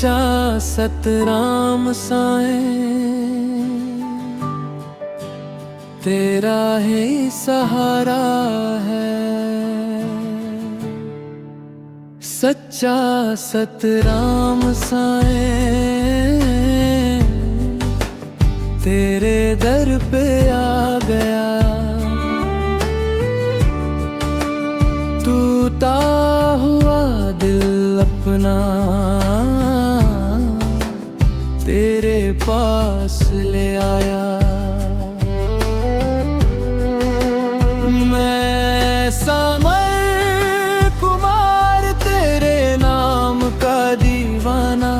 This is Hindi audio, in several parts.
सच्चा सतराम साईं, तेरा ही सहारा है। सच्चा सतराम साईं, तेरे दर पे आ गया। टूटा हुआ दिल अपना तेरे पास ले आया। मैं समर कुमार तेरे नाम का दीवाना,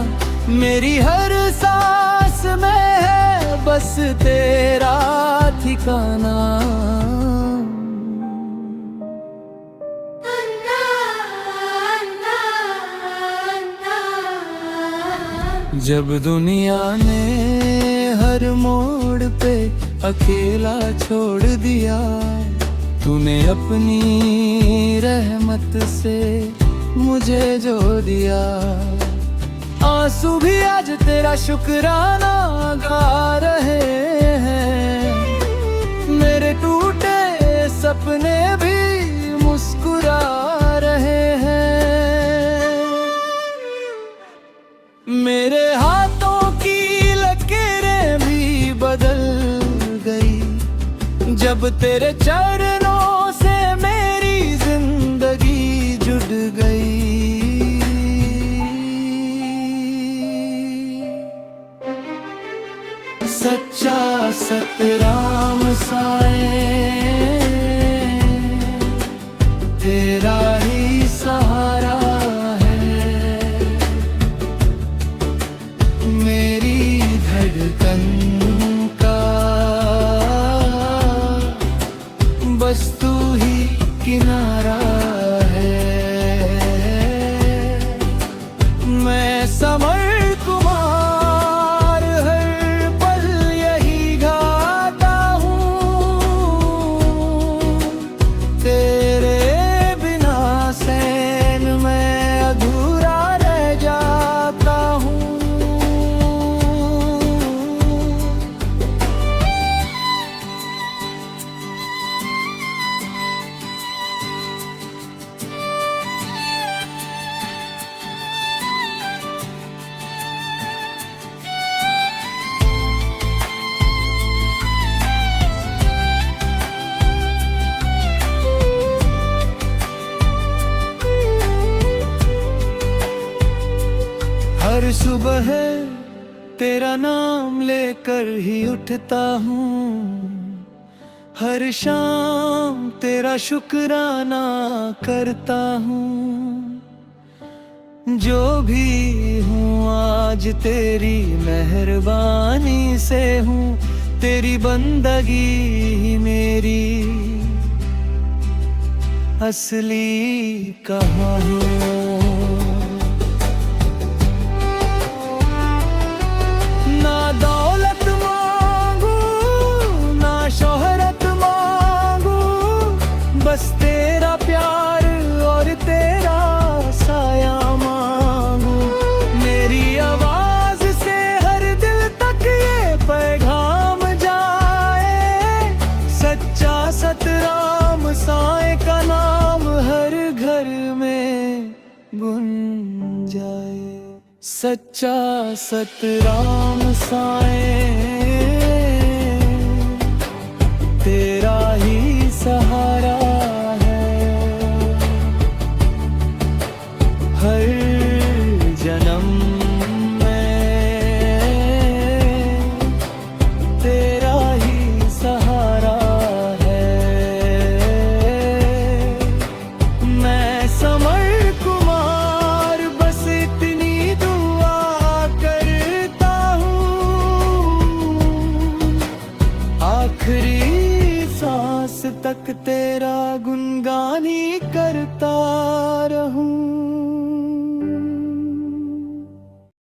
मेरी हर सांस में है बस तेरा ठिकाना। जब दुनिया ने हर मोड़ पे अकेला छोड़ दिया, तूने अपनी रहमत से मुझे जो दिया। आंसू भी आज तेरा शुक्राना गा रहे हैं, मेरे टूटे सपने भी मुस्कुरा रहे हैं। मेरे हाथों की लकीरें भी बदल गई, जब तेरे चरणों से मेरी जिंदगी जुड़ गई। सच्चा सतराम साईं, तेरा ही सहारा है। मेरी धड़कन का बस तू ही किनारा है। मैं समर कुमार हर पल यही गाता हूँ, तेरे बिना सैन मैं अधूरा रह जाता हूँ। हर सुबह तेरा नाम लेकर ही उठता हूँ, हर शाम तेरा शुक्राना करता हूँ। जो भी हूँ आज तेरी मेहरबानी से हूँ, तेरी बंदगी ही मेरी असली कहाँ हूँ। ना दौलत मांगू ना शोहरत मांगू, बस तेरा प्यार और तेरा साया मांगू। मेरी आवाज से हर दिल तक ये पैगाम जाए, सच्चा सतराम साईं का नाम हर घर में गुंज जाए। सच्चा सतराम साईं, तेरा ही सहारा है। हर जन्म में तेरा ही सहारा है। मैं समर कुमार बस इतनी दुआ करता हूँ, आखिरी सांस तक तेरा गुणगान ही करता रहूं।